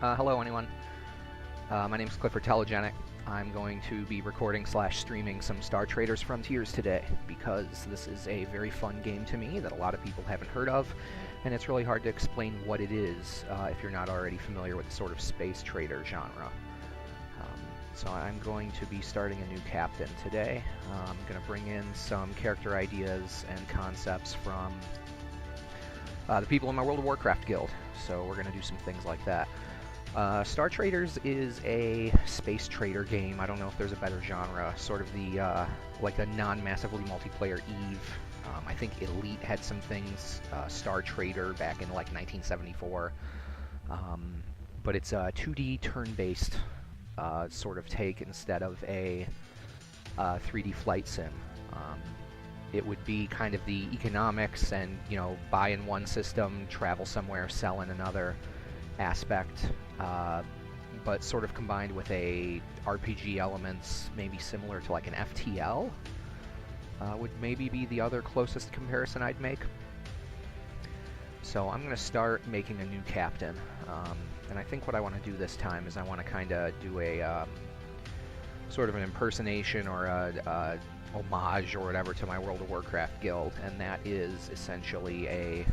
Hello, anyone. My name is Clifford Telegenic. I'm going to be recording / streaming some Star Traders Frontiers today because this is a very fun game to me that a lot of people haven't heard of, and it's really hard to explain what it is if you're not already familiar with the sort of space trader genre. So I'm going to be starting a new captain today. I'm going to bring in some character ideas and concepts from the people in my World of Warcraft guild, so we're going to do some things like that. Star Traders is a space trader game. I don't know if there's a better genre. Sort of the like a non-massively multiplayer EVE. I think Elite had some things. Star Trader back in like 1974. But it's a 2D turn-based sort of take instead of a 3D flight sim. It would be kind of the economics and, you know, buy in one system, travel somewhere, sell in another aspect, but sort of combined with a RPG elements, maybe similar to like an FTL, would maybe be the other closest comparison I'd make. So I'm going to start making a new captain, and I think what I want to do this time is I want to kind of do a sort of an impersonation or a homage or whatever to my World of Warcraft guild, and that is essentially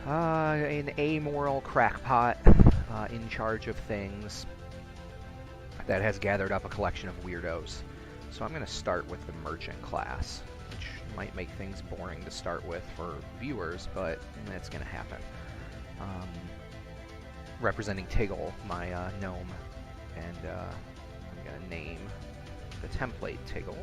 an amoral crackpot in charge of things that has gathered up a collection of weirdos. So I'm going to start with the merchant class, which might make things boring to start with for viewers, but that's going to happen. Representing Tiggle, my gnome, and I'm going to name the template Tiggle.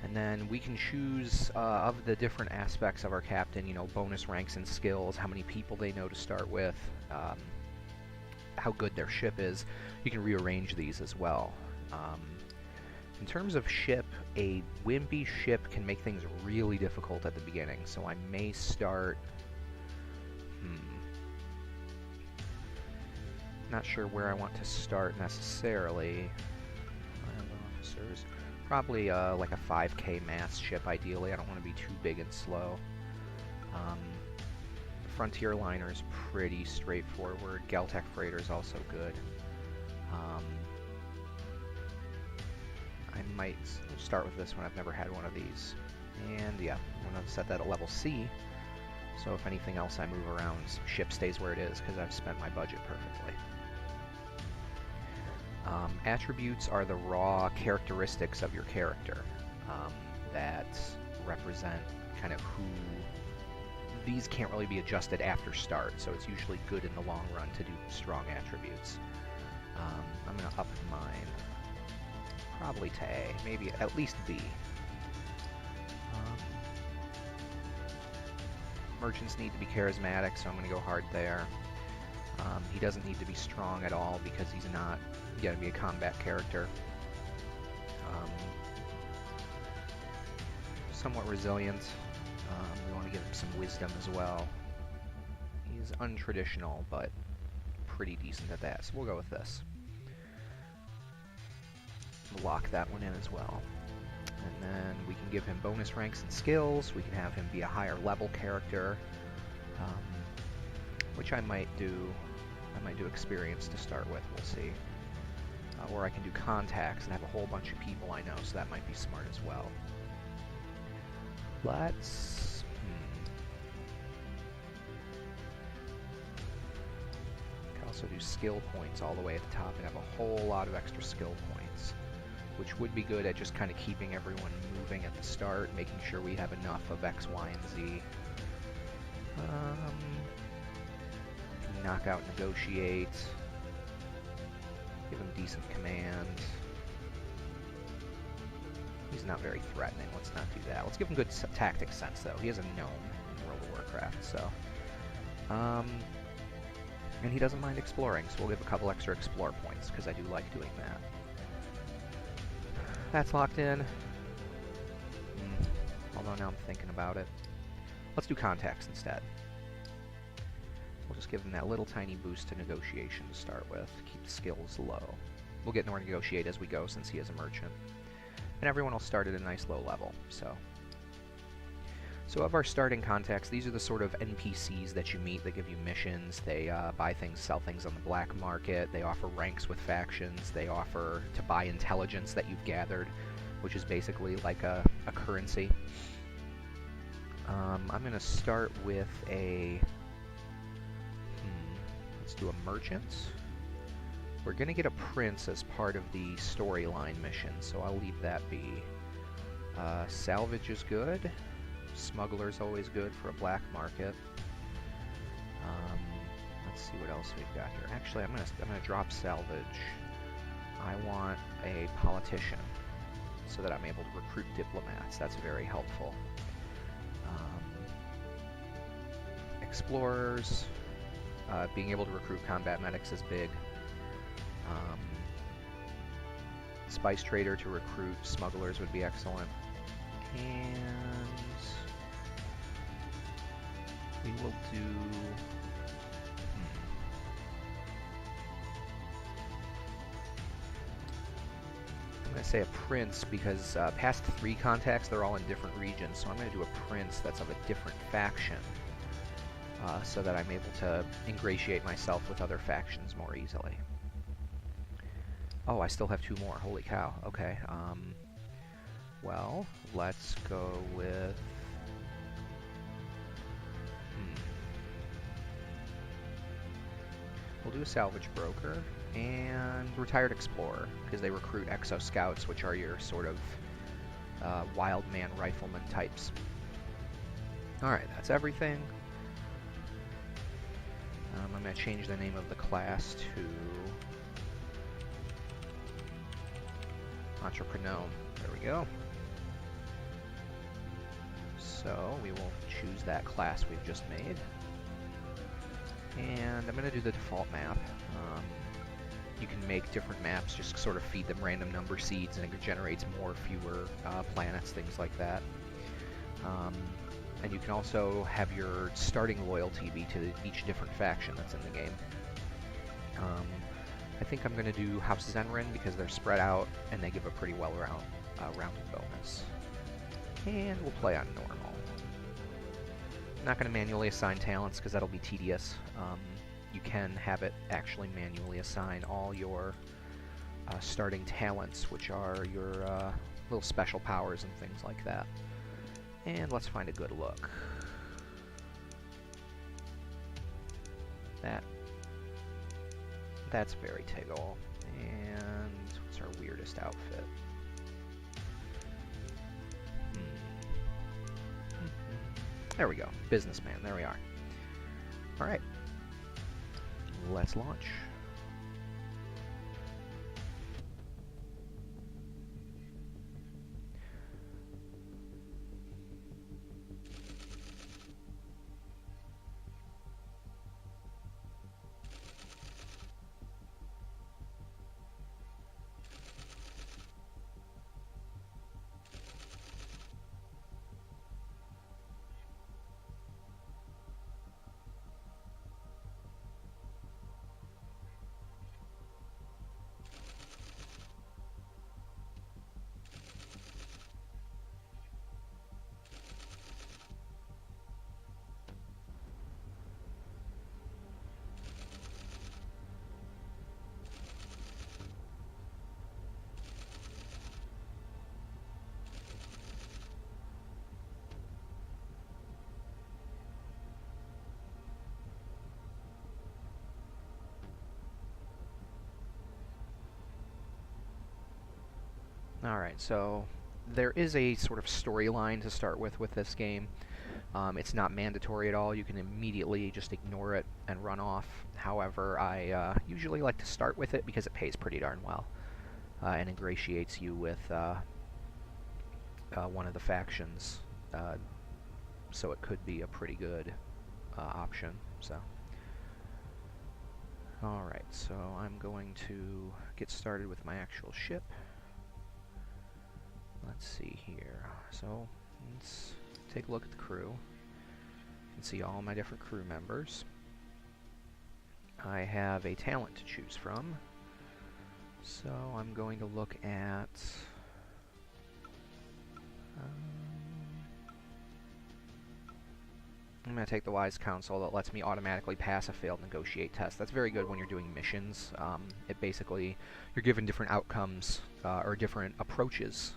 And then we can choose of the different aspects of our captain, you know, bonus ranks and skills, how many people they know to start with, how good their ship is. You can rearrange these as well. In terms of ship, a wimpy ship can make things really difficult at the beginning, so I may start... Not sure where I want to start necessarily. Officers. Probably like a 5K mass ship, ideally. I don't want to be too big and slow. The Frontier liner is pretty straightforward. Galtech freighter is also good. I might start with this one. I've never had one of these. And yeah, I'm going to set that at level C. So if anything else I move around, ship stays where it is because I've spent my budget perfectly. Attributes are the raw characteristics of your character that represent kind of who... These can't really be adjusted after start, so it's usually good in the long run to do strong attributes. I'm going to up mine. Probably to A, maybe at least B. Merchants need to be charismatic, so I'm going to go hard there. He doesn't need to be strong at all because he's not going to be a combat character. Somewhat resilient. We want to give him some wisdom as well. He's untraditional, but pretty decent at that, so we'll go with this. We'll lock that one in as well. And then we can give him bonus ranks and skills. We can have him be a higher level character, which I might do. I might do experience to start with. We'll see. Or I can do contacts and have a whole bunch of people I know, so that might be smart as well. Let's... I can also do skill points all the way at the top and have a whole lot of extra skill points, which would be good at just kind of keeping everyone moving at the start, making sure we have enough of X, Y, and Z. Knock out, negotiate. Give him decent command. He's not very threatening. Let's not do that. Let's give him good tactic sense, though. He has a gnome in World of Warcraft, so... and he doesn't mind exploring, so we'll give a couple extra explore points, because I do like doing that. That's locked in. Although now I'm thinking about it. Let's do contacts instead. We'll just give him that little tiny boost to negotiation to start with. Keep the skills low. We'll get more negotiate as we go since he is a merchant. And everyone will start at a nice low level, so... So of our starting contacts, these are the sort of NPCs that you meet that give you missions. They buy things, sell things on the black market. They offer ranks with factions. They offer to buy intelligence that you've gathered, which is basically like a currency. I'm going to start with a... let's do a merchant. We're going to get a prince as part of the storyline mission, so I'll leave that be. Salvage is good. Smuggler's always good for a black market. Let's see what else we've got here. Actually, I'm gonna drop salvage. I want a politician so that I'm able to recruit diplomats. That's very helpful. Explorers, being able to recruit combat medics is big. Spice trader to recruit smugglers would be excellent. And we will do... I'm going to say a prince because past 3 contacts, they're all in different regions, so I'm going to do a prince that's of a different faction so that I'm able to ingratiate myself with other factions more easily. Oh, I still have 2 more. Holy cow. Okay. Well, let's go with... We'll do a salvage broker and retired explorer, because they recruit exo scouts, which are your sort of wild man rifleman types. Alright, that's everything. I'm going to change the name of the class to Entrepreneur. There we go. So we will choose that class we've just made. And I'm going to do the default map. You can make different maps, just sort of feed them random number seeds, and it generates more, fewer planets, things like that. And you can also have your starting loyalty be to each different faction that's in the game. I think I'm going to do House Zenrin because they're spread out and they give a pretty well-rounded bonus. And we'll play on normal. Not going to manually assign talents because that'll be tedious. You can have it actually manually assign all your starting talents, which are your little special powers and things like that. And let's find a good look. That's very Tiggle. And what's our weirdest outfit? There we go. Businessman. There we are. Alright. Let's launch. Alright, so there is a sort of storyline to start with this game. It's not mandatory at all. You can immediately just ignore it and run off. However, I usually like to start with it because it pays pretty darn well and ingratiates you with one of the factions. So it could be a pretty good option. So, alright, so I'm going to get started with my actual ship. Let's see here. So, let's take a look at the crew. You can see all my different crew members. I have a talent to choose from. So, I'm going to look at... I'm going to take the Wise Counsel that lets me automatically pass a failed negotiate test. That's very good when you're doing missions. It basically, you're given different outcomes or different approaches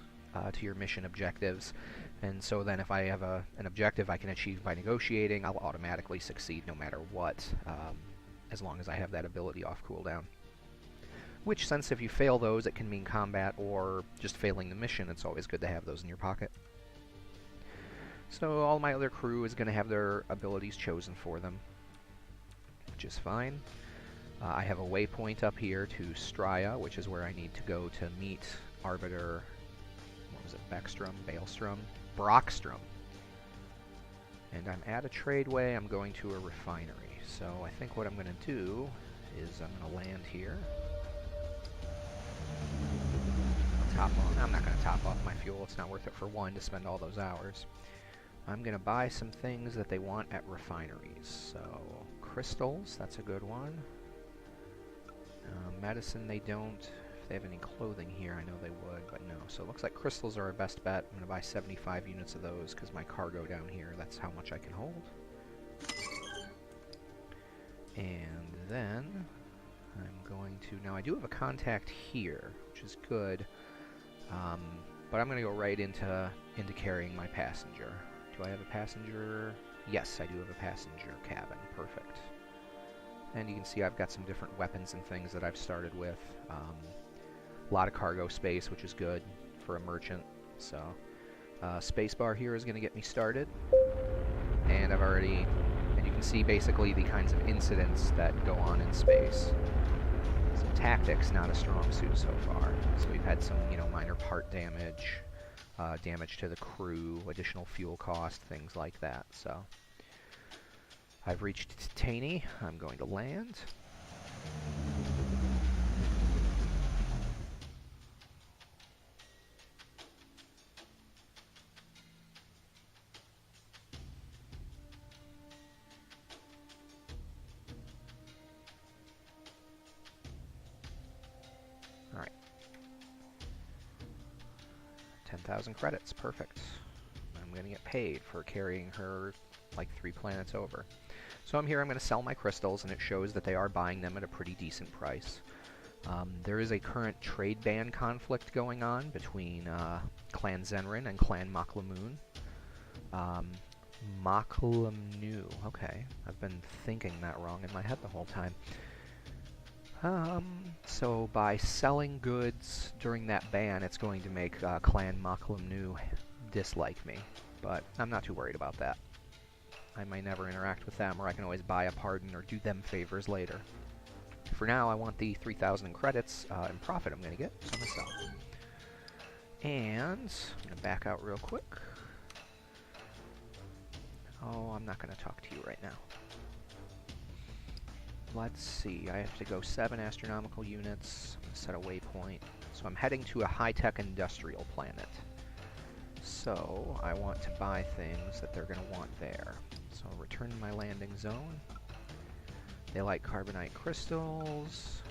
to your mission objectives. And so then if I have an objective I can achieve by negotiating, I'll automatically succeed no matter what, as long as I have that ability off cooldown. Which, since if you fail those, it can mean combat or just failing the mission, it's always good to have those in your pocket. So all my other crew is going to have their abilities chosen for them, which is fine. I have a waypoint up here to Strya, which is where I need to go to meet Arbiter, what was it, Beckstrom, Baelstrom, Brockstrom. And I'm at a tradeway, I'm going to a refinery. So I think what I'm going to do is I'm going to land here. I'm not going to top off my fuel, it's not worth it for one to spend all those hours. I'm going to buy some things that they want at refineries. So, crystals, that's a good one. Medicine they don't. If they have any clothing here, I know they would, but no. So it looks like crystals are our best bet. I'm going to buy 75 units of those because my cargo down here, that's how much I can hold. And then I'm going to... Now I do have a contact here, which is good. But I'm going to go right into carrying my passenger. Do I have a passenger? Yes, I do have a passenger cabin. Perfect. And you can see I've got some different weapons and things that I've started with. A lot of cargo space, which is good for a merchant. So, spacebar here is going to get me started. And I've already... And you can see basically the kinds of incidents that go on in space. Some tactics, not a strong suit so far. So we've had some, minor part damage. Damage to the crew, additional fuel cost, things like that. So, I've reached Taney. I'm going to land. All right. 10,000 credits, perfect. I'm going to get paid for carrying her like 3 planets over. So I'm here, I'm going to sell my crystals, and it shows that they are buying them at a pretty decent price. There is a current trade ban conflict going on between Clan Zenrin and Clan Maklamun. Maklamnu, okay. I've been thinking that wrong in my head the whole time. So by selling goods during that ban, it's going to make Clan Maklamnu dislike me, but I'm not too worried about that. I might never interact with them, or I can always buy a pardon or do them favors later. For now, I want the 3,000 in credits and profit I'm going to get, so I'm going to sell. And I'm going to back out real quick. Oh, I'm not going to talk to you right now. Let's see, I have to go 7 astronomical units, I'm going to set a waypoint. So I'm heading to a high-tech industrial planet. So I want to buy things that they're going to want there. So I'll return to my landing zone. They like carbonite crystals.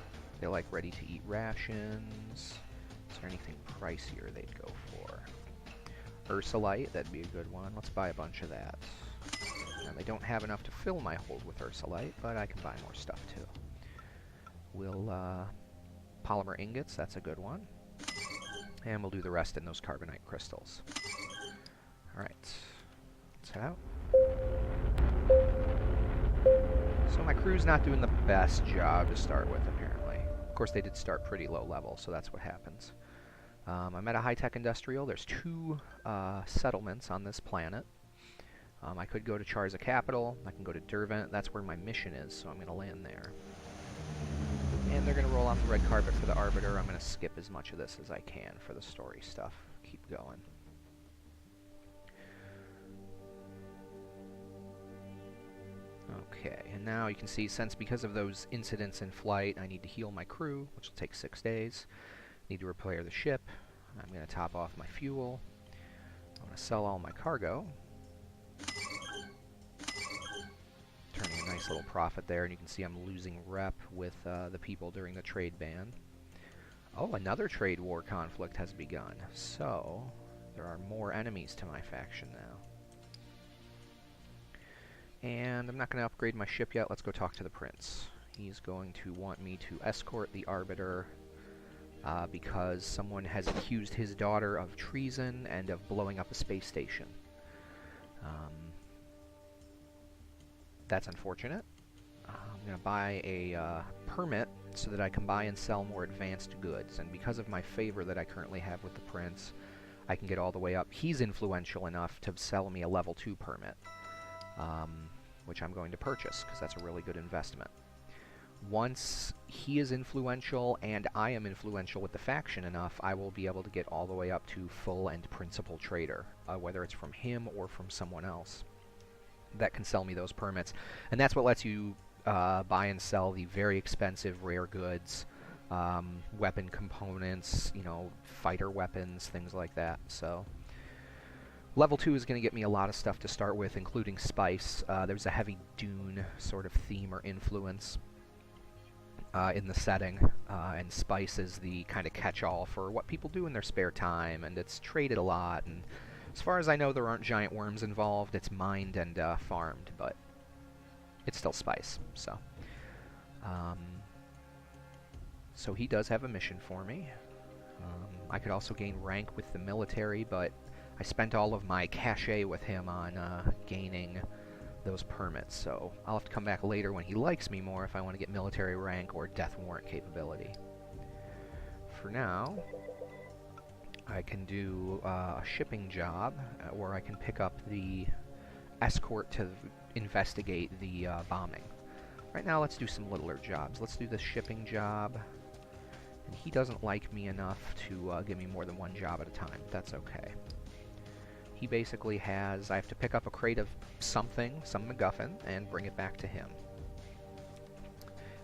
They like ready-to-eat rations. Is there anything pricier they'd go for? Ursulite, that'd be a good one. Let's buy a bunch of that. Now, they don't have enough to fill my hold with Ursulite, but I can buy more stuff too. Polymer ingots, that's a good one. And we'll do the rest in those carbonite crystals. Alright, let's head out. So my crew's not doing the best job to start with, apparently. Of course, they did start pretty low level, so that's what happens. I'm at a high-tech industrial. There's 2 settlements on this planet. I could go to Charza Capital, I can go to Dervent, that's where my mission is, so I'm going to land there. And they're going to roll out the red carpet for the Arbiter. I'm going to skip as much of this as I can for the story stuff. Keep going. Okay, and now you can see, since because of those incidents in flight, I need to heal my crew, which will take 6 days. Need to repair the ship. I'm going to top off my fuel. I'm going to sell all my cargo. Turning a nice little profit there, and you can see I'm losing rep with the people during the trade ban. Oh, another trade war conflict has begun. So, there are more enemies to my faction now. And I'm not going to upgrade my ship yet. Let's go talk to the prince. He's going to want me to escort the Arbiter because someone has accused his daughter of treason and of blowing up a space station. That's unfortunate. I'm going to buy a permit so that I can buy and sell more advanced goods. And because of my favor that I currently have with the prince, I can get all the way up. He's influential enough to sell me a level 2 permit, which I'm going to purchase because that's a really good investment. Once he is influential and I am influential with the faction enough, I will be able to get all the way up to full and principal trader, whether it's from him or from someone else that can sell me those permits. And that's what lets you buy and sell the very expensive rare goods, weapon components, you know, fighter weapons, things like that. So level 2 is going to get me a lot of stuff to start with, including spice. There's a heavy Dune sort of theme or influence in the setting, and spice is the kind of catch-all for what people do in their spare time, and it's traded a lot, and as far as I know, there aren't giant worms involved. It's mined and farmed, but it's still spice. So, so he does have a mission for me. I could also gain rank with the military, but I spent all of my cachet with him on gaining those permits, so I'll have to come back later when he likes me more if I want to get military rank or death warrant capability. For now, I can do a shipping job, or I can pick up the escort to investigate the bombing. Right now, let's do some littler jobs. Let's do the shipping job. And he doesn't like me enough to give me more than one job at a time. That's okay. He basically has, I have to pick up a crate of something, some MacGuffin, and bring it back to him.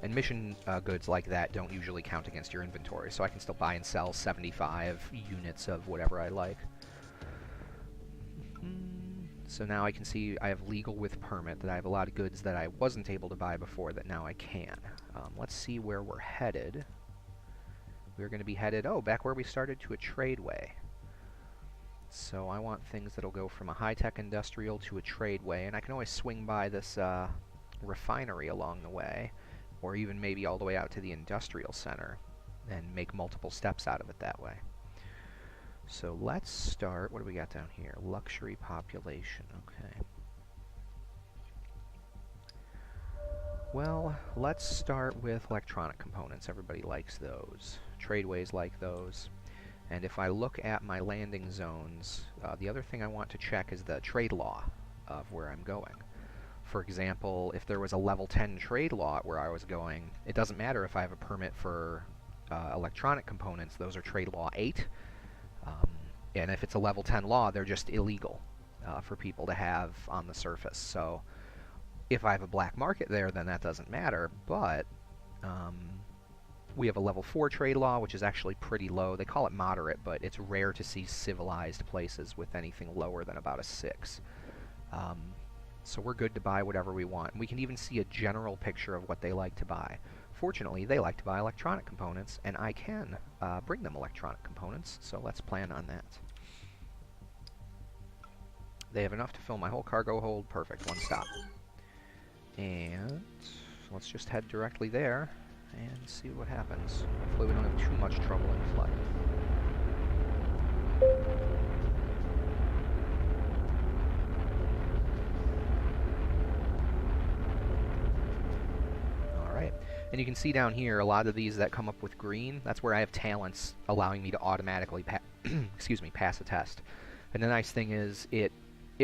And mission goods like that don't usually count against your inventory, so I can still buy and sell 75 units of whatever I like. So now I can see I have legal with permit, that I have a lot of goods that I wasn't able to buy before that now I can. Let's see where we're headed. We're going to be headed, back where we started, to a tradeway. So I want things that'll go from a high-tech industrial to a tradeway, and I can always swing by this refinery along the way, or even maybe all the way out to the industrial center, and make multiple steps out of it that way. So let's start, what do we got down here? Luxury population, okay. Well, let's start with electronic components. Everybody likes those. Tradeways like those. And if I look at my landing zones, the other thing I want to check is the trade law of where I'm going. For example, if there was a level 10 trade law where I was going, it doesn't matter if I have a permit for electronic components. Those are trade law 8. And if it's a level 10 law, they're just illegal for people to have on the surface. So if I have a black market there, then that doesn't matter. But we have a level 4 trade law, which is actually pretty low. They call it moderate, but it's rare to see civilized places with anything lower than about a 6. So we're good to buy whatever we want. And we can even see a general picture of what they like to buy. Fortunately, they like to buy electronic components, and I can bring them electronic components, so let's plan on that. They have enough to fill my whole cargo hold. Perfect, one stop. And let's just head directly there and see what happens. Hopefully we don't have too much trouble in flight. Alright, and you can see down here a lot of these that come up with green, that's where I have talents allowing me to automatically pass a test. And the nice thing is it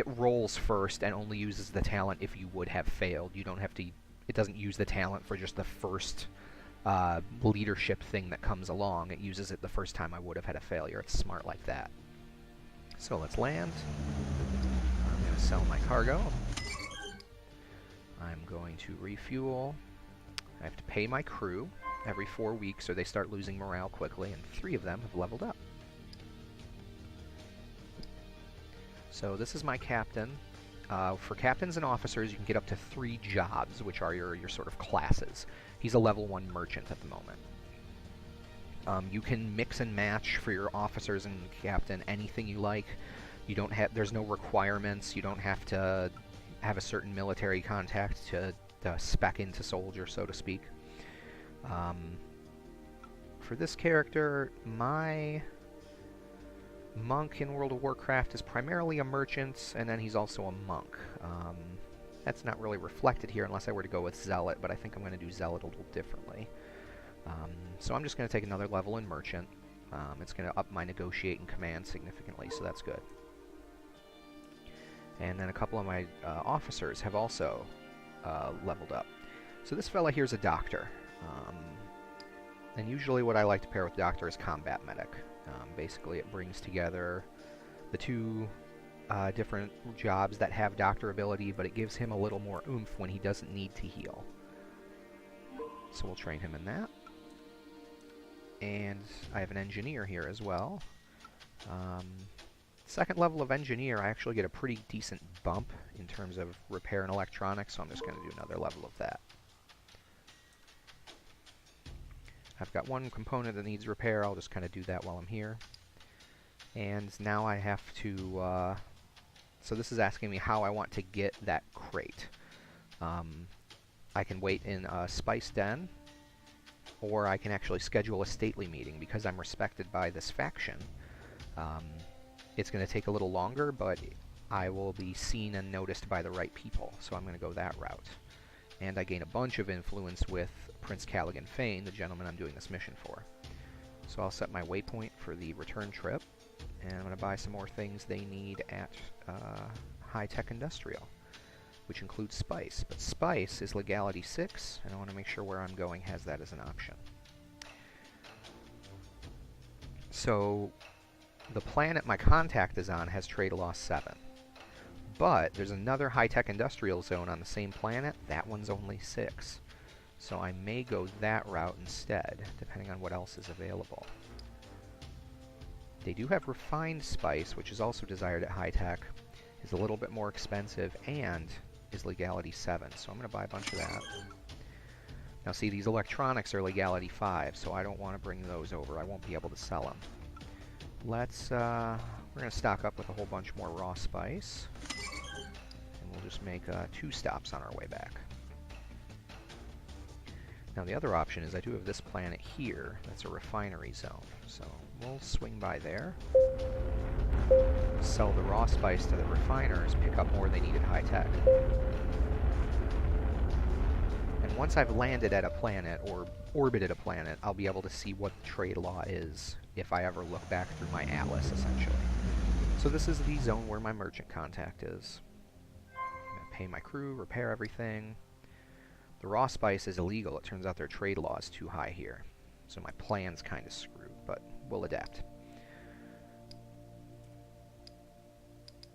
rolls first and only uses the talent if you would have failed. You don't have to, it doesn't use the talent for just the first leadership thing that comes along. It uses it the first time I would have had a failure. It's smart like that. So let's land. I'm going to sell my cargo. I'm going to refuel. I have to pay my crew every 4 weeks or they start losing morale quickly, and 3 of them have leveled up. So this is my captain. For captains and officers, you can get up to 3 jobs, which are your sort of classes. He's a level 1 merchant at the moment. You can mix and match for your officers and captain anything you like. You don't have, there's no requirements. You don't have to have a certain military contact to spec into soldier, so to speak. For this character, my monk in World of Warcraft is primarily a merchant, and then he's also a monk. That's not really reflected here unless I were to go with Zealot, but I think I'm going to do Zealot a little differently. So I'm just going to take another level in Merchant. It's going to up my Negotiate and Command significantly, so that's good. And then a couple of my officers have also leveled up. So this fella here is a doctor. And usually what I like to pair with doctor is combat medic. Basically it brings together the two different jobs that have doctor ability, but it gives him a little more oomph when he doesn't need to heal. So we'll train him in that. And I have an engineer here as well. Second level of engineer, I actually get a pretty decent bump in terms of repair and electronics, so I'm just going to do another level of that. I've got one component that needs repair, I'll just kind of do that while I'm here. And now I have to, so this is asking me how I want to get that crate. I can wait in a spice den, or I can actually schedule a stately meeting. Because I'm respected by this faction, it's going to take a little longer, but I will be seen and noticed by the right people, so I'm going to go that route. And I gain a bunch of influence with Prince Callaghan Fane, the gentleman I'm doing this mission for. So I'll set my waypoint for the return trip, and I'm going to buy some more things they need at High Tech Industrial, which includes spice. But spice is legality 6, and I want to make sure where I'm going has that as an option. So the planet my contact is on has trade loss 7. But there's another high-tech industrial zone on the same planet. That one's only 6. So I may go that route instead, depending on what else is available. They do have refined spice, which is also desired at high-tech. Is a little bit more expensive and is legality 7. So I'm going to buy a bunch of that. Now see, these electronics are legality 5, so I don't want to bring those over. I won't be able to sell them. Let's, we're going to stock up with a whole bunch more raw spice. We'll just make 2 stops on our way back. Now the other option is I do have this planet here that's a refinery zone, so we'll swing by there, sell the raw spice to the refiners, pick up more they need at high tech. And once I've landed at a planet or orbited a planet, I'll be able to see what the trade law is if I ever look back through my atlas, essentially. So this is the zone where my merchant contact is. Pay my crew, repair everything. The raw spice is illegal. It turns out their trade law is too high here. So my plan's kind of screwed, but we'll adapt.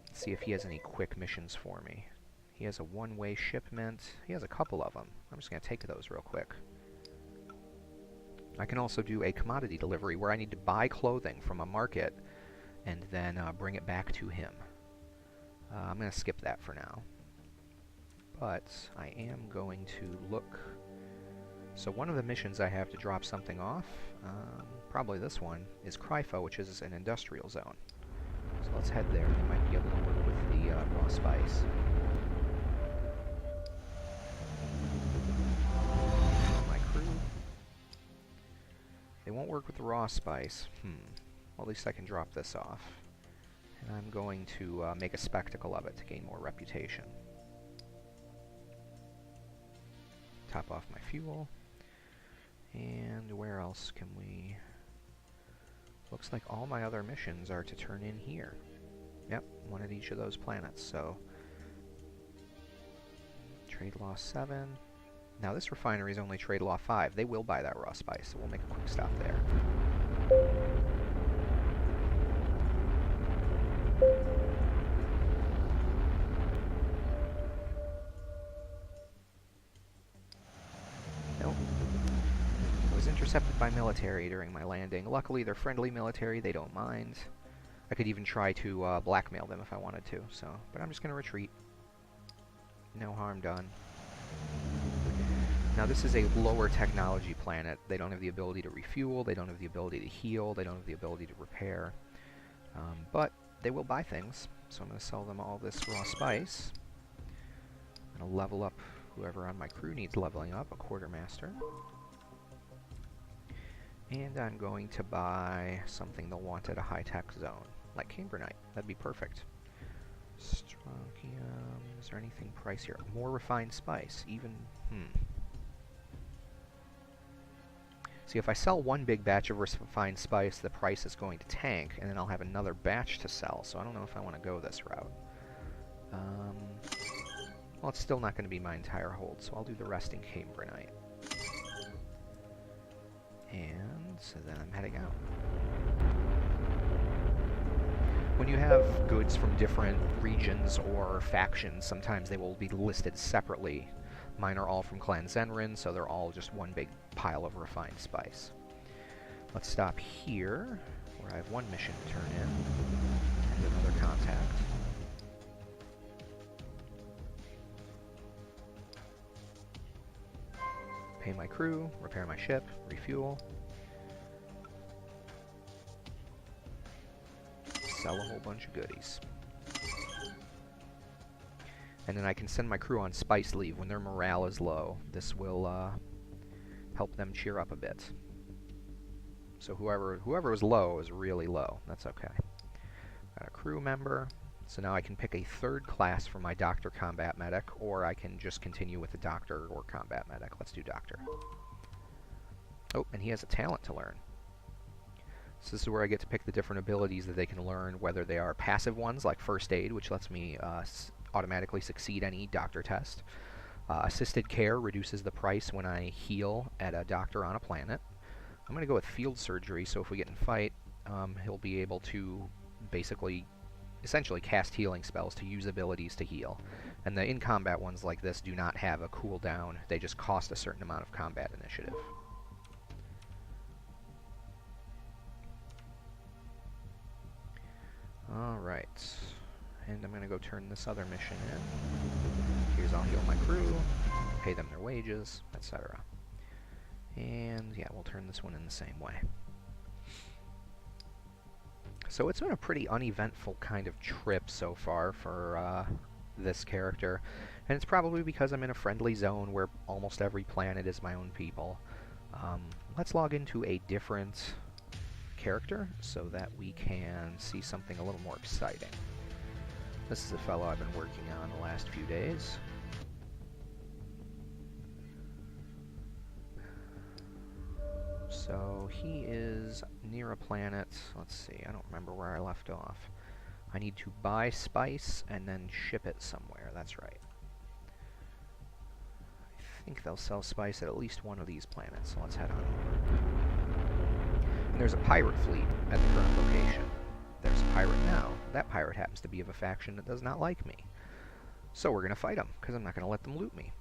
Let's see if he has any quick missions for me. He has a one-way shipment. He has a couple of them. I'm just going to take those real quick. I can also do a commodity delivery where I need to buy clothing from a market and then bring it back to him. I'm going to skip that for now. But I am going to look. So one of the missions I have to drop something off, probably this one, is Crypho, which is an industrial zone. So let's head there. We might be able to work with the raw spice. My crew. They won't work with the raw spice. Well, at least I can drop this off. And I'm going to make a spectacle of it to gain more reputation. Top off my fuel. And where else can we... Looks like all my other missions are to turn in here. Yep, one at each of those planets, so... Trade law 7. Now this refinery is only trade law 5. They will buy that raw spice, so we'll make a quick stop there. Intercepted by military during my landing. Luckily, they're friendly military, they don't mind. I could even try to blackmail them if I wanted to, so... But I'm just going to retreat. No harm done. Now, this is a lower technology planet. They don't have the ability to refuel, they don't have the ability to heal, they don't have the ability to repair. But they will buy things, so I'm going to sell them all this raw spice. I'm going to level up whoever on my crew needs leveling up, a quartermaster. And I'm going to buy something they'll want at a high-tech zone, like Cambronite. That'd be perfect. Strontium, is there anything pricier? More refined spice, even, See, if I sell one big batch of refined spice, the price is going to tank, and then I'll have another batch to sell, so I don't know if I want to go this route. Well, it's still not going to be my entire hold, so I'll do the rest in Cambronite. And so then I'm heading out. When you have goods from different regions or factions, sometimes they will be listed separately. Mine are all from Clan Zenrin, so they're all just one big pile of refined spice. Let's stop here, where I have one mission to turn in, and another contact. Pay my crew, repair my ship, refuel. Sell a whole bunch of goodies. And then I can send my crew on spice leave when their morale is low. This will help them cheer up a bit. So whoever is low is really low. That's okay. Got a crew member. So now I can pick a third class for my Doctor Combat Medic, or I can just continue with the Doctor or Combat Medic. Let's do Doctor. Oh, and he has a talent to learn. So this is where I get to pick the different abilities that they can learn, whether they are passive ones like First Aid, which lets me automatically succeed any doctor test. Assisted Care reduces the price when I heal at a doctor on a planet. I'm going to go with Field Surgery, so if we get in a fight, he'll be able to essentially cast healing spells to use abilities to heal. And the in-combat ones like this do not have a cooldown, they just cost a certain amount of combat initiative. Alright, and I'm going to go turn this other mission in. Here's I'll heal my crew, pay them their wages, etc. And yeah, we'll turn this one in the same way. So it's been a pretty uneventful kind of trip so far for this character, and it's probably because I'm in a friendly zone where almost every planet is my own people. Let's log into a different character so that we can see something a little more exciting. This is a fellow I've been working on the last few days. So he is near a planet. Let's see, I don't remember where I left off. I need to buy spice and then ship it somewhere, that's right. I think they'll sell spice at least one of these planets, so let's head on over. And there's a pirate fleet at the current location. There's a pirate now. That pirate happens to be of a faction that does not like me. So we're going to fight them, because I'm not going to let them loot me.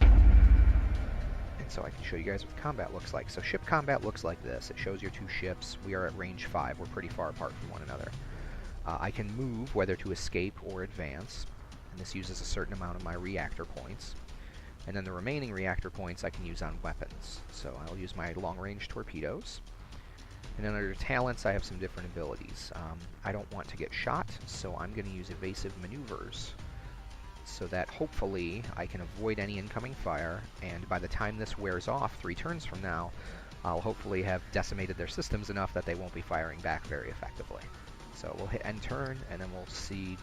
And so I can show you guys what combat looks like. So ship combat looks like this. It shows your two ships. We are at range 5. We're pretty far apart from one another. I can move, whether to escape or advance. And this uses a certain amount of my reactor points. And then the remaining reactor points I can use on weapons. So I'll use my long-range torpedoes. And then under talents, I have some different abilities. I don't want to get shot, so I'm going to use evasive maneuvers so that hopefully I can avoid any incoming fire, and by the time this wears off, 3 turns from now, I'll hopefully have decimated their systems enough that they won't be firing back very effectively. So we'll hit end turn, and then we'll see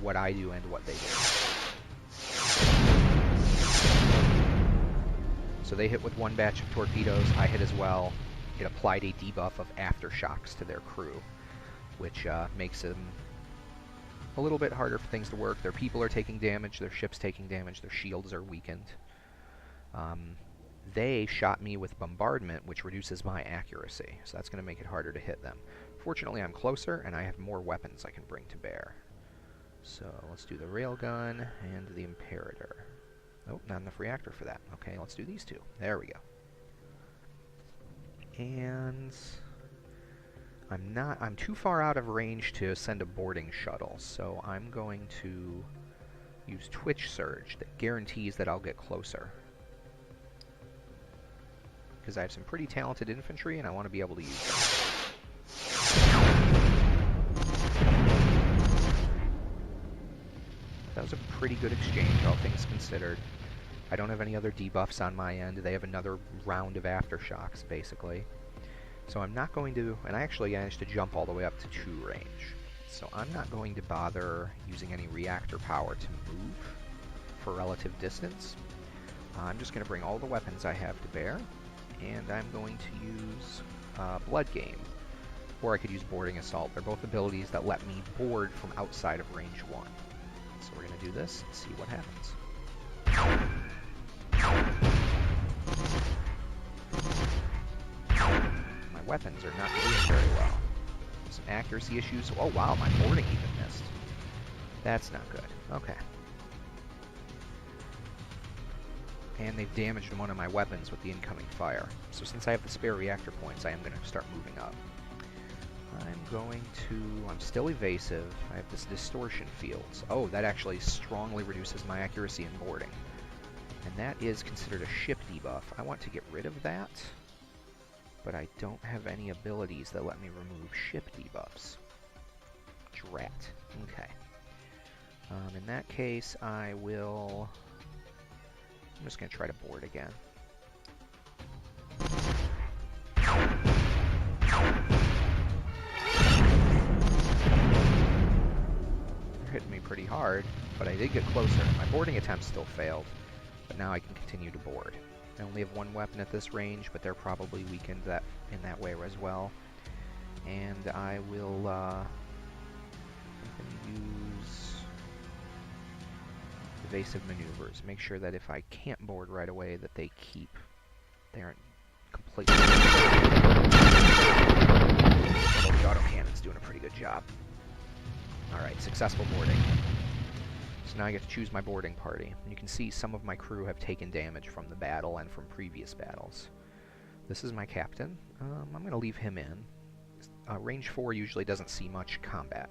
what I do and what they do. So they hit with one batch of torpedoes, I hit as well. It applied a debuff of aftershocks to their crew, which makes them a little bit harder for things to work. Their people are taking damage, their ship's taking damage, their shields are weakened. They shot me with bombardment, which reduces my accuracy, so that's going to make it harder to hit them. Fortunately, I'm closer, and I have more weapons I can bring to bear. So let's do the railgun and the Imperator. Oh, not enough reactor for that. Okay, let's do these two. There we go. And I'm too far out of range to send a boarding shuttle, so I'm going to use Twitch Surge that guarantees that I'll get closer. Because I have some pretty talented infantry and I want to be able to use them. So was a pretty good exchange, all things considered. I don't have any other debuffs on my end. They have another round of aftershocks, basically. So I'm not going to... And I actually managed to jump all the way up to 2 range. So I'm not going to bother using any reactor power to move for relative distance. I'm just going to bring all the weapons I have to bear, and I'm going to use Blood Game. Or I could use Boarding Assault. They're both abilities that let me board from outside of range 1. So we're going to do this and see what happens. My weapons are not doing very well. Some accuracy issues. Oh wow, my boarding even missed. That's not good. Okay. And they've damaged one of my weapons with the incoming fire. So since I have the spare reactor points, I am going to start moving up. I'm still evasive. I have this distortion fields. Oh, that actually strongly reduces my accuracy in boarding. And that is considered a ship debuff. I want to get rid of that, but I don't have any abilities that let me remove ship debuffs. Drat. Okay. In that case, I'm just going to try to board again. Hitting me pretty hard, but I did get closer. My boarding attempt still failed, but now I can continue to board. I only have 1 weapon at this range, but they're probably weakened in that way as well. And I will use evasive maneuvers. Make sure that if I can't board right away, that they aren't completely... Although the autocannon's doing a pretty good job. Alright, successful boarding. So now I get to choose my boarding party. And you can see some of my crew have taken damage from the battle and from previous battles. This is my captain. I'm going to leave him in. Range 4 usually doesn't see much combat.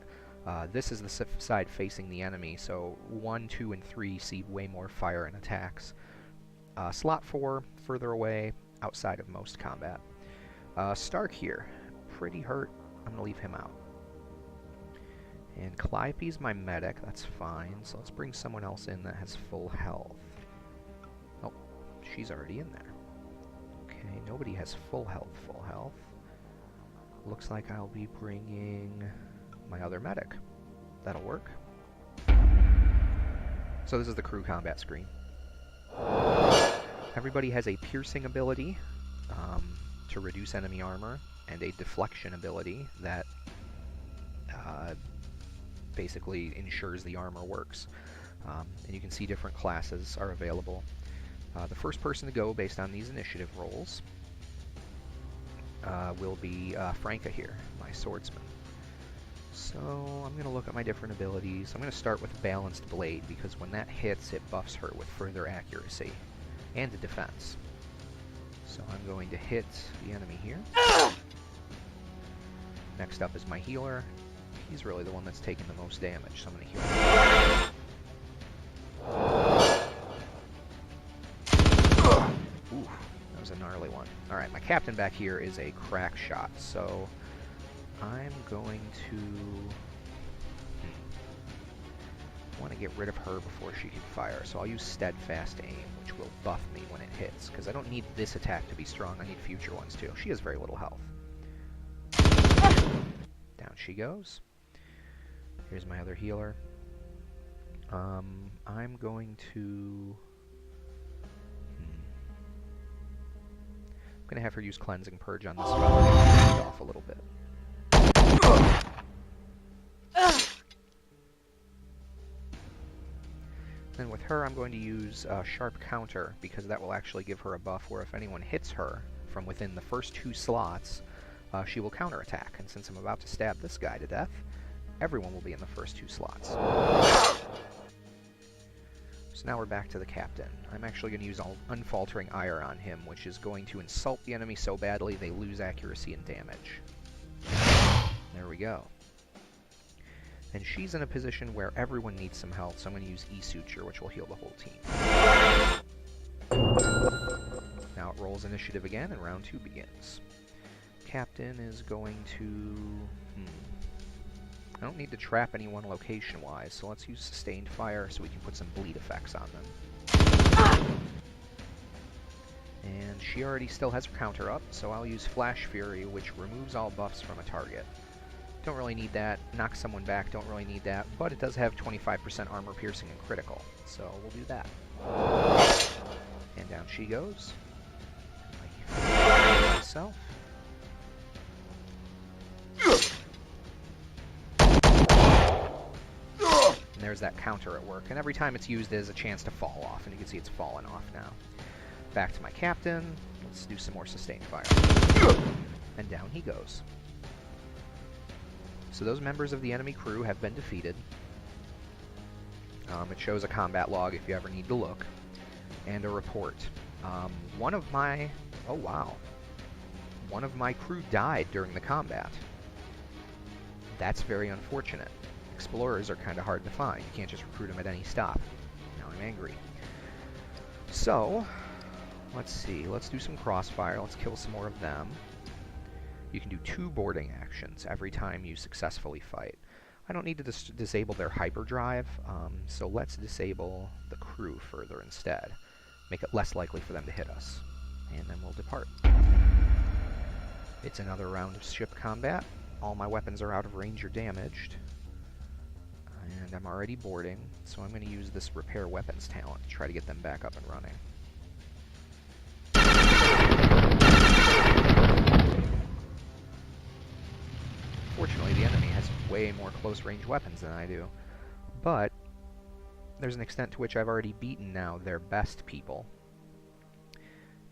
This is the side facing the enemy, so 1, 2, and 3 see way more fire and attacks. Slot 4, further away, outside of most combat. Stark here, pretty hurt. I'm going to leave him out. And Calliope's my medic, that's fine. So let's bring someone else in that has full health. Oh, she's already in there. Okay, nobody has full health, Looks like I'll be bringing my other medic. That'll work. So this is the crew combat screen. Everybody has a piercing ability to reduce enemy armor, and a deflection ability that basically ensures the armor works. And you can see different classes are available. The first person to go based on these initiative rolls will be Franka here, my swordsman. So I'm going to look at my different abilities. I'm going to start with Balanced Blade, because when that hits, it buffs her with further accuracy and a defense. So I'm going to hit the enemy here. Next up is my healer. He's really the one that's taking the most damage, so I'm going to heal him. Ooh, that was a gnarly one. Alright, my captain back here is a crack shot, so I'm going to want to get rid of her before she can fire, so I'll use Steadfast Aim, which will buff me when it hits, because I don't need this attack to be strong, I need future ones too. She has very little health. Down she goes. Here's my other healer. I'm going to... I'm going to have her use Cleansing Purge on this fellow to get it off a little bit. Then with her, I'm going to use Sharp Counter, because that will actually give her a buff where if anyone hits her from within the first 2 slots, she will counterattack. And since I'm about to stab this guy to death, everyone will be in the first 2 slots. So now we're back to the captain. I'm actually going to use Unfaltering Ire on him, which is going to insult the enemy so badly they lose accuracy and damage. There we go. And she's in a position where everyone needs some health, so I'm going to use E-Suture, which will heal the whole team. Now it rolls initiative again, and round 2 begins. Captain is going to... I don't need to trap anyone location-wise, so let's use sustained fire so we can put some bleed effects on them. And she already still has her counter up, so I'll use Flash Fury, which removes all buffs from a target. Don't really need that. Knock someone back, don't really need that, but it does have 25% armor piercing and critical, so we'll do that. And down she goes. Myself. And there's that counter at work, and every time it's used as a chance to fall off, and you can see it's fallen off now. Back to my captain. Let's do some more sustained fire. And down he goes. So those members of the enemy crew have been defeated. It shows a combat log if you ever need to look. And a report. One of my crew died during the combat. That's very unfortunate. Explorers are kind of hard to find. You can't just recruit them at any stop. Now I'm angry. So, let's see. Let's do some crossfire. Let's kill some more of them. You can do 2 boarding actions every time you successfully fight. I don't need to disable their hyperdrive, so let's disable the crew further instead. Make it less likely for them to hit us. And then we'll depart. It's another round of ship combat. All my weapons are out of range or damaged. And I'm already boarding, so I'm going to use this repair weapons talent to try to get them back up and running. Fortunately, the enemy has way more close-range weapons than I do, but there's an extent to which I've already beaten now their best people,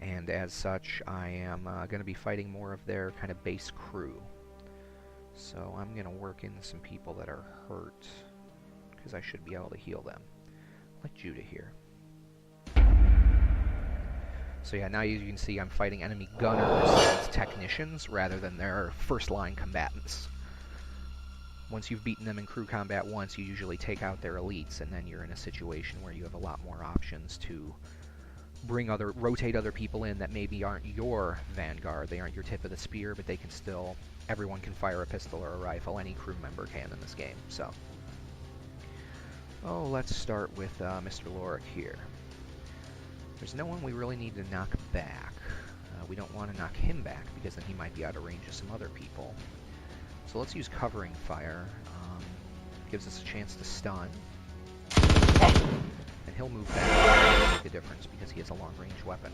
and as such, I am going to be fighting more of their kind of base crew. So I'm going to work in some people that are hurt, because I should be able to heal them, like Judah here. So yeah, now you can see I'm fighting enemy gunners as technicians rather than their first-line combatants. Once you've beaten them in crew combat once, you usually take out their elites, and then you're in a situation where you have a lot more options to rotate other people in that maybe aren't your vanguard. They aren't your tip of the spear, but they can still, everyone can fire a pistol or a rifle. Any crew member can in this game, so. Oh, let's start with Mr. Lorik here. There's no one we really need to knock back. We don't want to knock him back because then he might be out of range of some other people. So let's use covering fire. Gives us a chance to stun. And he'll move back and make a difference because he has a long-range weapon.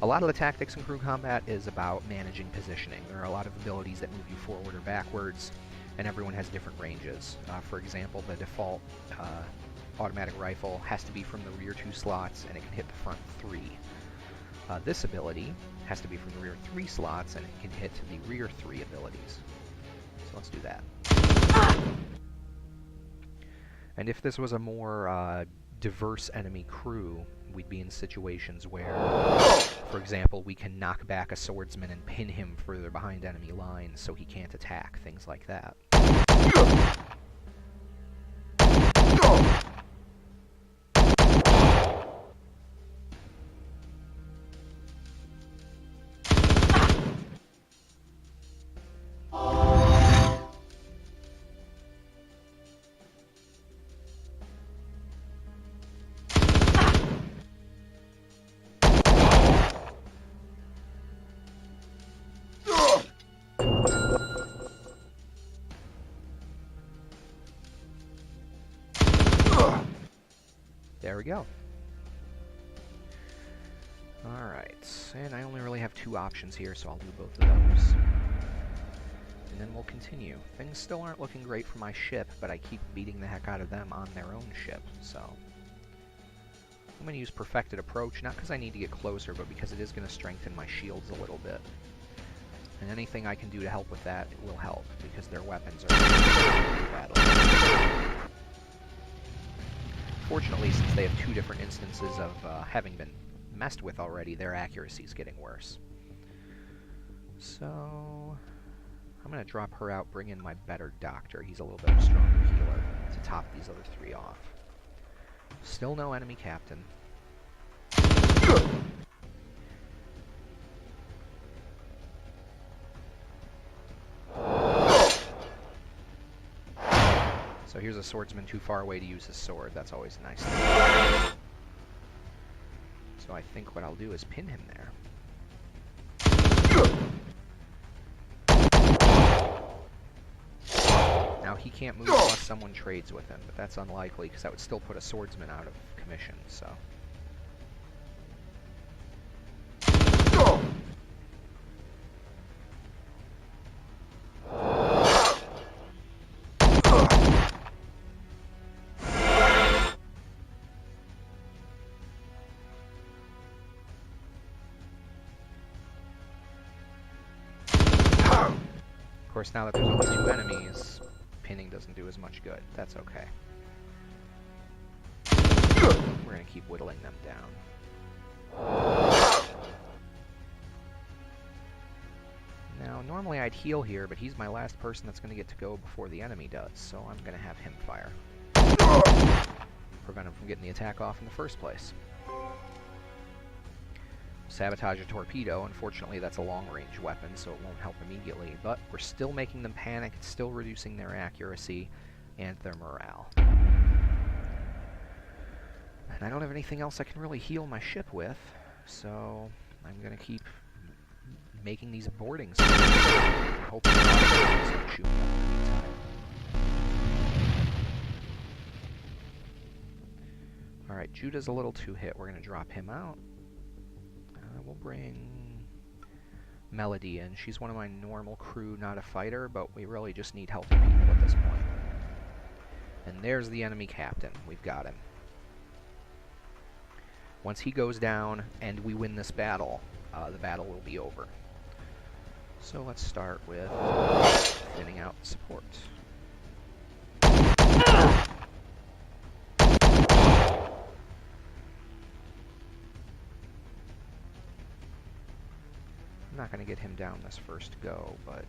A lot of the tactics in crew combat is about managing positioning. There are a lot of abilities that move you forward or backwards, and everyone has different ranges. For example, the default automatic rifle has to be from the rear 2 slots, and it can hit the front 3. This ability has to be from the rear 3 slots, and it can hit the rear 3 abilities. So let's do that. And if this was a more diverse enemy crew, we'd be in situations where, for example, we can knock back a swordsman and pin him further behind enemy lines so he can't attack, things like that. There we go. Alright, and I only really have 2 options here, so I'll do both of those. And then we'll continue. Things still aren't looking great for my ship, but I keep beating the heck out of them on their own ship, so. I'm going to use Perfected Approach, not because I need to get closer, but because it is going to strengthen my shields a little bit. And anything I can do to help with that will help, because their weapons are badly. Fortunately, since they have 2 different instances of having been messed with already, their accuracy is getting worse. So, I'm going to drop her out, bring in my better doctor. He's a little bit of a stronger healer to top these other 3 off. Still no enemy captain. So here's a swordsman too far away to use his sword. That's always nice. So I think what I'll do is pin him there. Now he can't move unless someone trades with him, but that's unlikely because that would still put a swordsman out of commission, so... Of course, now that there's only 2 enemies, pinning doesn't do as much good. That's okay. We're going to keep whittling them down. Now, normally I'd heal here, but he's my last person that's going to get to go before the enemy does, so I'm going to have him fire. Prevent him from getting the attack off in the first place. Sabotage a torpedo. Unfortunately, that's a long-range weapon, so it won't help immediately, but we're still making them panic, it's still reducing their accuracy and their morale. And I don't have anything else I can really heal my ship with, so I'm going to keep making these boardings. Hoping don't shoot me up in the meantime. Alright, Judah's a little too hit. We're going to drop him out. We'll bring Melody in. She's one of my normal crew, not a fighter, but we really just need healthy people at this point. And there's the enemy captain. We've got him. Once he goes down and we win this battle, the battle will be over. So let's start with thinning out the support. I'm not going to get him down this first go, but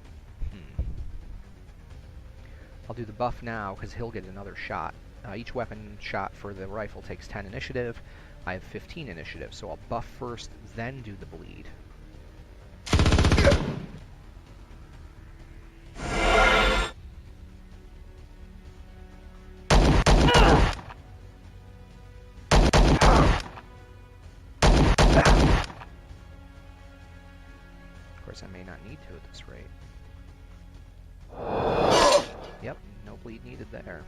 I'll do the buff now because he'll get another shot. Each weapon shot for the rifle takes 10 initiative. I have 15 initiative, so I'll buff first, then do the bleed. I may not need to at this rate. Yep, no bleed needed there.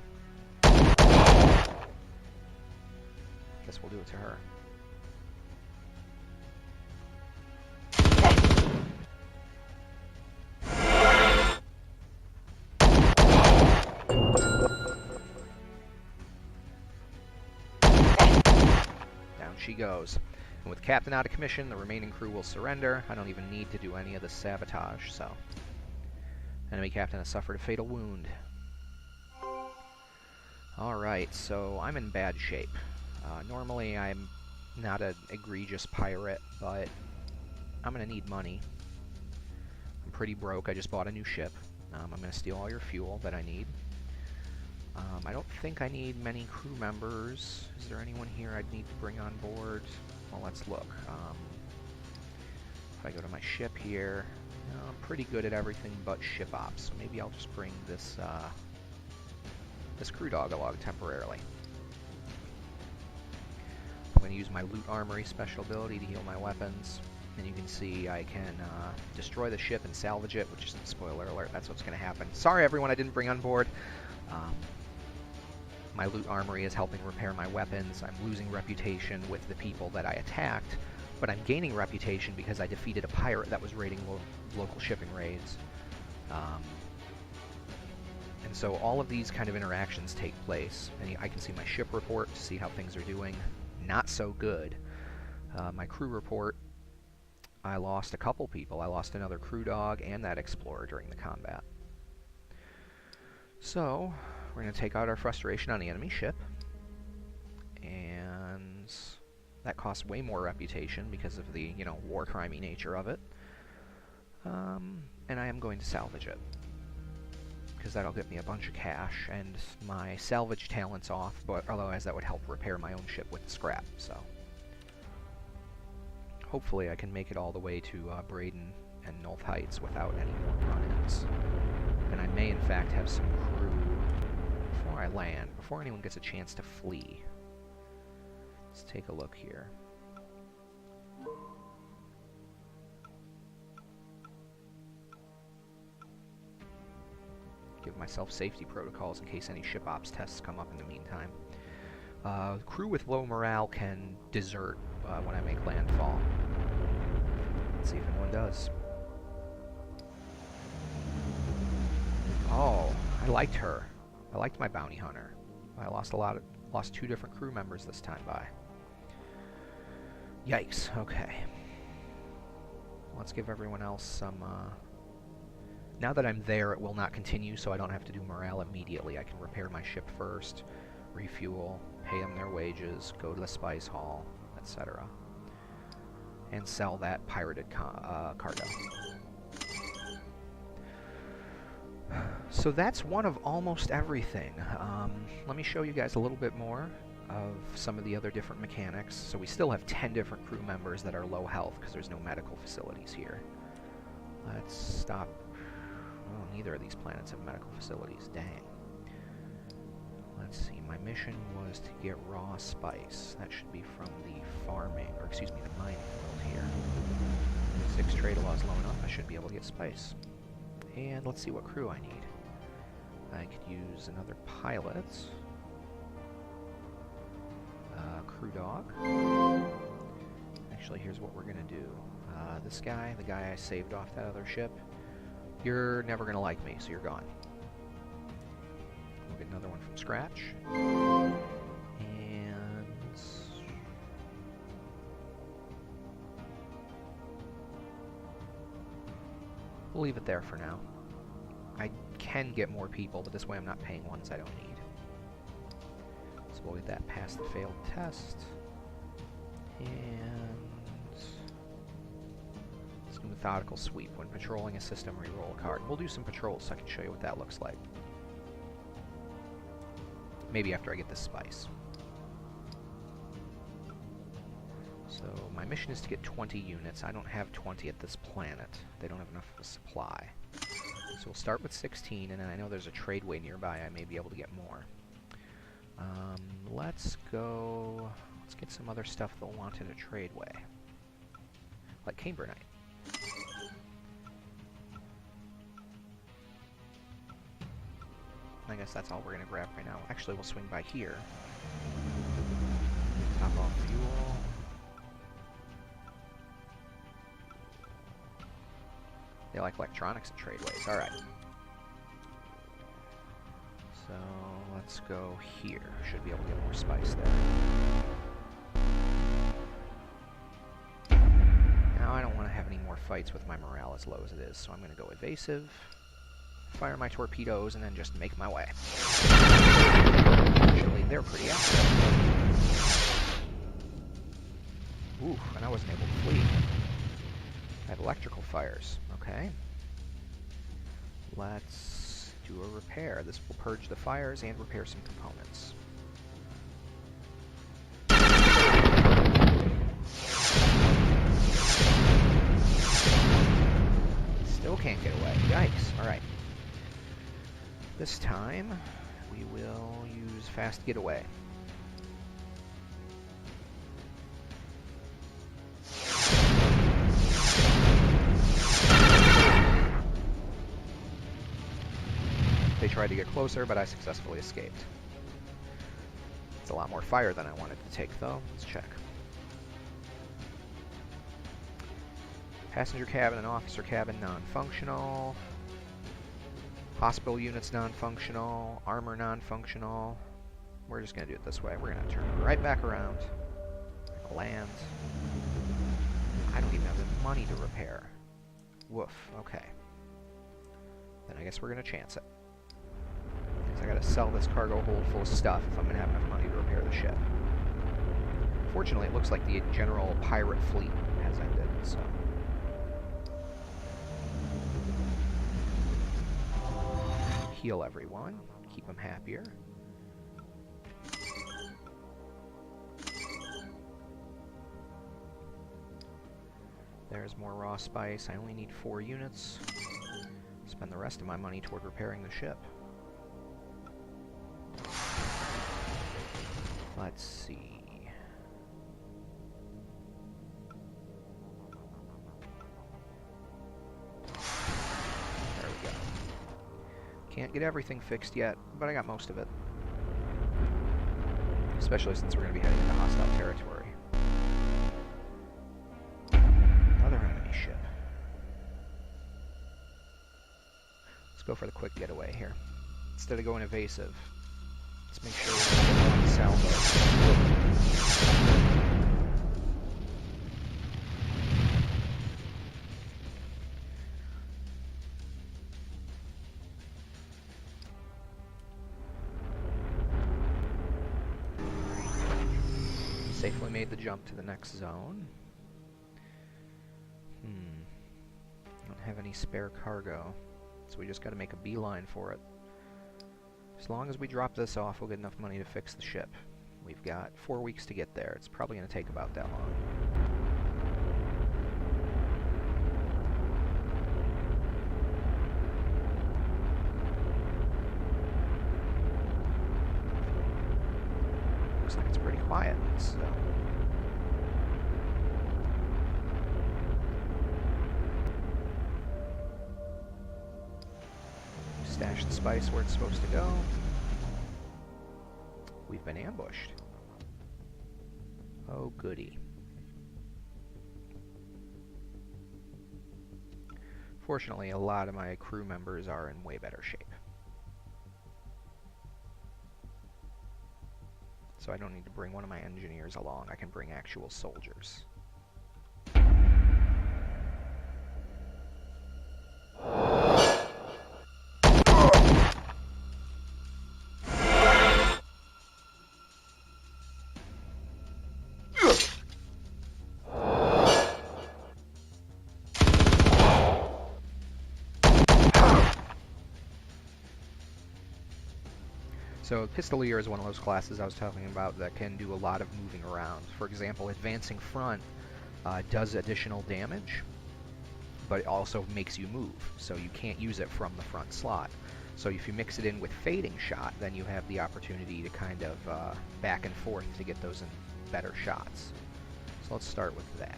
Guess we'll do it to her. Down she goes. And with Captain out of commission, the remaining crew will surrender. I don't even need to do any of the sabotage, so... Enemy captain has suffered a fatal wound. Alright, so I'm in bad shape. Normally I'm not an egregious pirate, but I'm going to need money. I'm pretty broke. I just bought a new ship. I'm going to steal all your fuel that I need. I don't think I need many crew members. Is there anyone here I'd need to bring on board? Well, let's look. If I go to my ship here, I'm pretty good at everything but ship ops. So maybe I'll just bring this this crew dog along temporarily. I'm going to use my loot armory special ability to heal my weapons. And you can see I can destroy the ship and salvage it, which is, spoiler alert, that's what's going to happen. Sorry everyone I didn't bring on board. My loot armory is helping repair my weapons. I'm losing reputation with the people that I attacked, but I'm gaining reputation because I defeated a pirate that was raiding local shipping raids. And so all of these kind of interactions take place. And I can see my ship report to see how things are doing. Not so good. My crew report, I lost a couple people. I lost another crew dog and that explorer during the combat. So, we're going to take out our frustration on the enemy ship. And that costs way more reputation because of the, war crimey nature of it. And I am going to salvage it, because that'll get me a bunch of cash, and my salvage talent's off, but otherwise that would help repair my own ship with scrap, so... Hopefully I can make it all the way to Braden and Nulth Heights without any more run-ins. And I may in fact have some crew... Before I land, before anyone gets a chance to flee. Let's take a look here. Give myself safety protocols in case any ship ops tests come up in the meantime. Crew with low morale can desert when I make landfall. Let's see if anyone does. Oh, I liked her. I liked my bounty hunter. I lost 2 different crew members this time by. Yikes, okay. Let's give everyone else some, now that I'm there, it will not continue, so I don't have to do morale immediately. I can repair my ship first, refuel, pay them their wages, go to the spice hall, etc. And sell that pirated cargo. So that's one of almost everything. Let me show you guys a little bit more of some of the other different mechanics. So we still have 10 different crew members that are low health because there's no medical facilities here. Let's stop. Oh, neither of these planets have medical facilities. Dang. Let's see. My mission was to get raw spice. That should be from the farming, or excuse me, the mining world here. 6 trade laws low enough, I should be able to get spice. And let's see what crew I need. I could use another pilot. Crew dog. Actually, here's what we're going to do. This guy, the guy I saved off that other ship, you're never going to like me, so you're gone. We'll get another one from scratch. And we'll leave it there for now. I can get more people, but this way I'm not paying ones I don't need. So we'll get that past the failed test. And some methodical sweep. When patrolling a system, reroll a card. We'll do some patrols so I can show you what that looks like. Maybe after I get this spice. So my mission is to get 20 units. I don't have 20 at this planet. They don't have enough of a supply. So we'll start with 16, and then I know there's a tradeway nearby. I may be able to get more. Let's get some other stuff they'll want in a tradeway. Like Cambronite. I guess that's all we're going to grab right now. Actually, we'll swing by here. Top off fuel. They like electronics and tradeways. Alright. So, let's go here. Should be able to get more spice there. Now, I don't want to have any more fights with my morale as low as it is, so I'm going to go evasive, fire my torpedoes, and then just make my way. Actually, they're pretty active. Ooh, and I wasn't able to flee. I have electrical fires. Okay. Let's do a repair. This will purge the fires and repair some components. Still can't get away. Yikes. Alright. This time, we will use fast getaway. They tried to get closer, but I successfully escaped. It's a lot more fire than I wanted to take, though. Let's check. Passenger cabin and officer cabin non-functional. Hospital units non-functional. Armor non-functional. We're just going to do it this way. We're going to turn right back around. Land. I don't even have the money to repair. Woof. Okay. Then I guess we're going to chance it. I gotta sell this cargo hold full of stuff if I'm gonna have enough money to repair the ship. Fortunately, it looks like the general pirate fleet has ended, so. Heal everyone, keep them happier. There's more raw spice. I only need 4 units. Spend the rest of my money toward repairing the ship. let's see. There we go. Can't get everything fixed yet, but I got most of it. Especially since we're going to be heading into hostile territory. Another enemy ship. Let's go for the quick getaway here. Instead of going evasive, let's make sure we're on the salvo. Safely made the jump to the next zone. Don't have any spare cargo, so we just got to make a beeline for it. As long as we drop this off, we'll get enough money to fix the ship. We've got 4 weeks to get there. It's probably going to take about that long. Looks like it's pretty quiet, so... Stash the spice where it's supposed to go. We've been ambushed. Oh, goody. Fortunately, a lot of my crew members are in way better shape. So I don't need to bring one of my engineers along. I can bring actual soldiers. So Pistolier is one of those classes I was talking about that can do a lot of moving around. For example, advancing front does additional damage, but it also makes you move, so you can't use it from the front slot. So if you mix it in with Fading Shot, then you have the opportunity to kind of back and forth to get those in better shots. So let's start with that.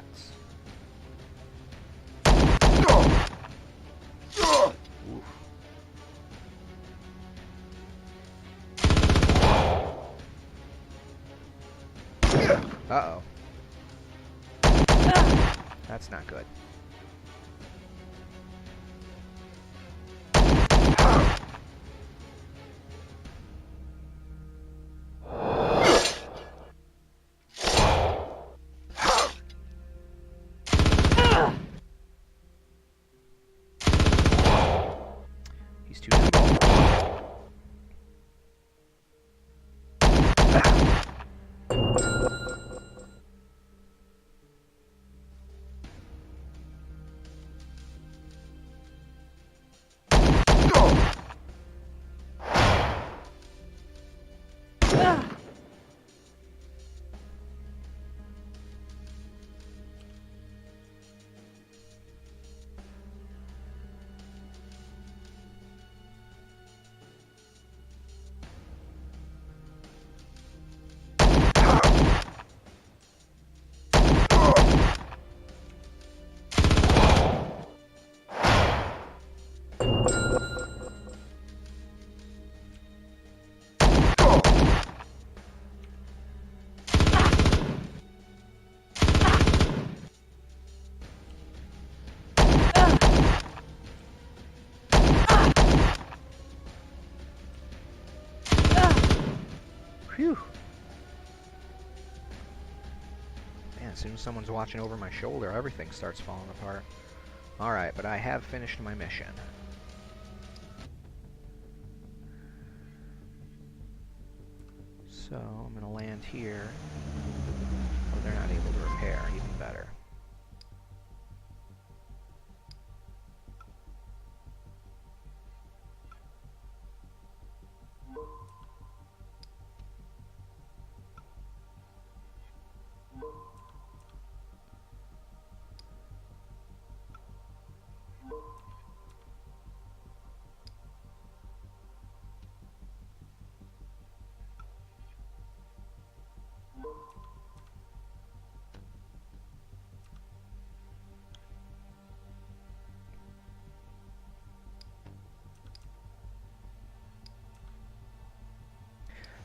Oof. Uh-oh. That's not good. He's too nimble. Phew. Man, as soon as someone's watching over my shoulder, everything starts falling apart. Alright, but I have finished my mission. So, I'm gonna land here. Oh, they're not able to repair, even better.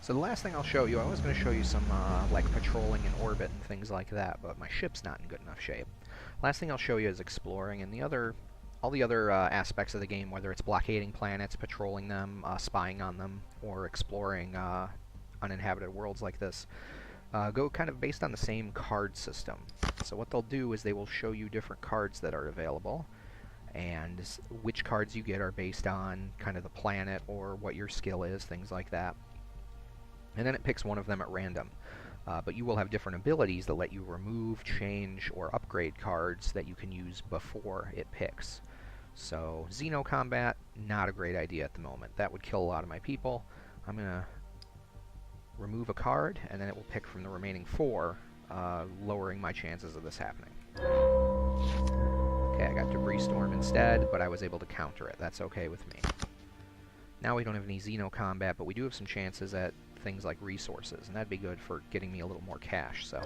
So the last thing I'll show you, I was going to show you some like patrolling in orbit and things like that, but my ship's not in good enough shape. Last thing I'll show you is exploring, and all the other aspects of the game, whether it's blockading planets, patrolling them, spying on them, or exploring uninhabited worlds like this, go kind of based on the same card system. So what they'll do is they will show you different cards that are available, and which cards you get are based on kind of the planet or what your skill is, things like that. And then it picks one of them at random. But you will have different abilities that let you remove, change, or upgrade cards that you can use before it picks. So, Xenocombat, not a great idea at the moment. That would kill a lot of my people. I'm going to remove a card, and then it will pick from the remaining 4, lowering my chances of this happening. Okay, I got Debris Storm instead, but I was able to counter it. That's okay with me. Now we don't have any Xenocombat, but we do have some chances at things like resources, and that'd be good for getting me a little more cash. So,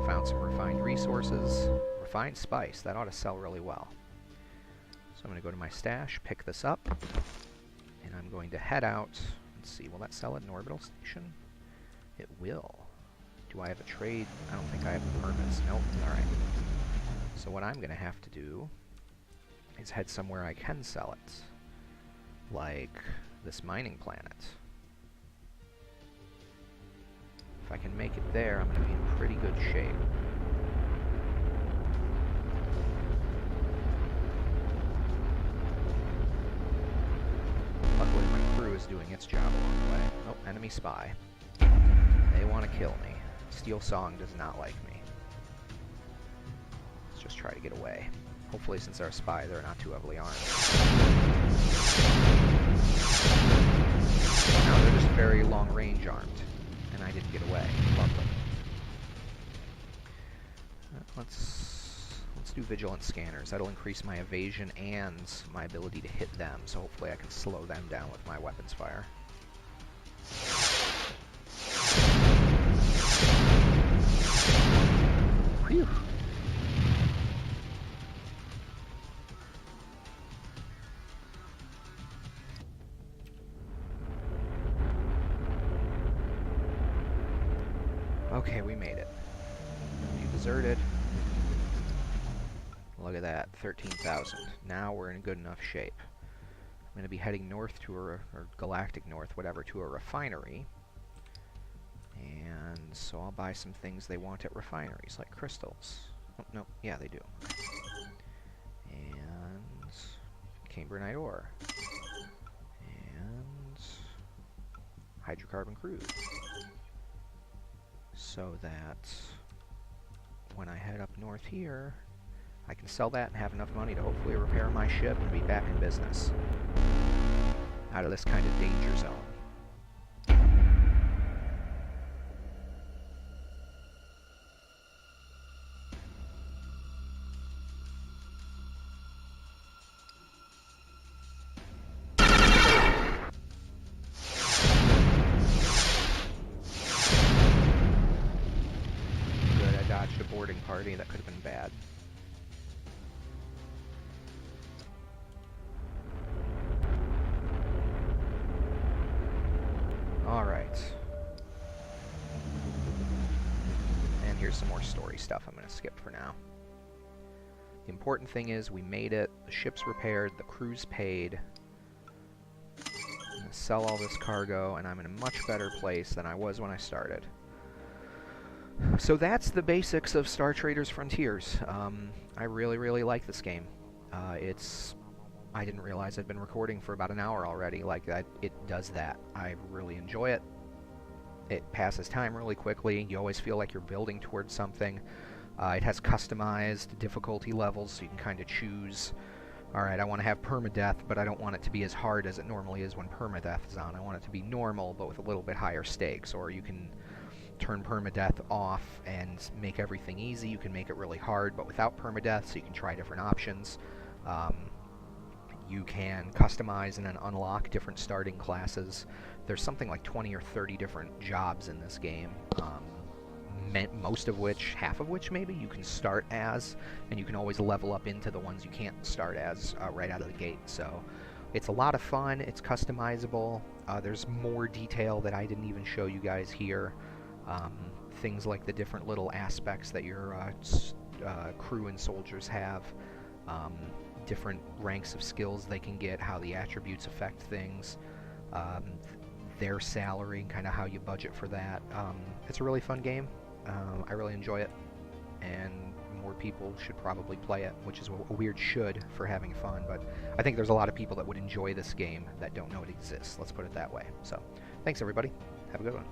found some refined resources. Refined spice, that ought to sell really well. So I'm going to go to my stash, pick this up, and I'm going to head out. Let's see, will that sell at an orbital station? It will. Do I have a trade? I don't think I have the permits. Nope. Alright. So what I'm going to have to do is head somewhere I can sell it. Like this mining planet. If I can make it there, I'm going to be in pretty good shape. Luckily, my crew is doing its job along the way. Oh, enemy spy. They want to kill me. Steel Song does not like me. Let's just try to get away. Hopefully, since they're a spy, they're not too heavily armed. Now they're just very long-range armed. And I didn't get away. Lovely. Let's do vigilant scanners. That'll increase my evasion and my ability to hit them, so hopefully I can slow them down with my weapons fire. Whew. Okay, we made it. You deserted. Look at that, 13,000. Now we're in good enough shape. I'm going to be heading north to or galactic north, whatever, to a refinery. And so I'll buy some things they want at refineries, like crystals. Oh, no, yeah, they do. And Cambronite ore. And hydrocarbon crude. So that when I head up north here, I can sell that and have enough money to hopefully repair my ship and be back in business. Out of this kind of danger zone. Good, I dodged a boarding party. That could have been bad. Alright. And here's some more story stuff I'm going to skip for now. The important thing is we made it, the ship's repaired, the crew's paid. I'm going to sell all this cargo, and I'm in a much better place than I was when I started. So that's the basics of Star Traders Frontiers. I really, really like this game. I didn't realize I'd been recording for about an hour already. Like, it does that. I really enjoy it. It passes time really quickly. You always feel like you're building towards something. It has customized difficulty levels, so you can kind of choose, alright, I want to have permadeath, but I don't want it to be as hard as it normally is when permadeath is on. I want it to be normal, but with a little bit higher stakes. Or you can turn permadeath off and make everything easy. You can make it really hard, but without permadeath, so you can try different options. You can customize and then unlock different starting classes. There's something like 20 or 30 different jobs in this game, most of which, half of which maybe, you can start as, and you can always level up into the ones you can't start as right out of the gate. So it's a lot of fun, it's customizable, There's more detail that I didn't even show you guys here. Things like the different little aspects that your crew and soldiers have, different ranks of skills they can get, how the attributes affect things, their salary, kind of how you budget for that. It's a really fun game. I really enjoy it, and more people should probably play it, which is a weird should for having fun, but I think there's a lot of people that would enjoy this game that don't know it exists. Let's put it that way. So, thanks everybody. Have a good one.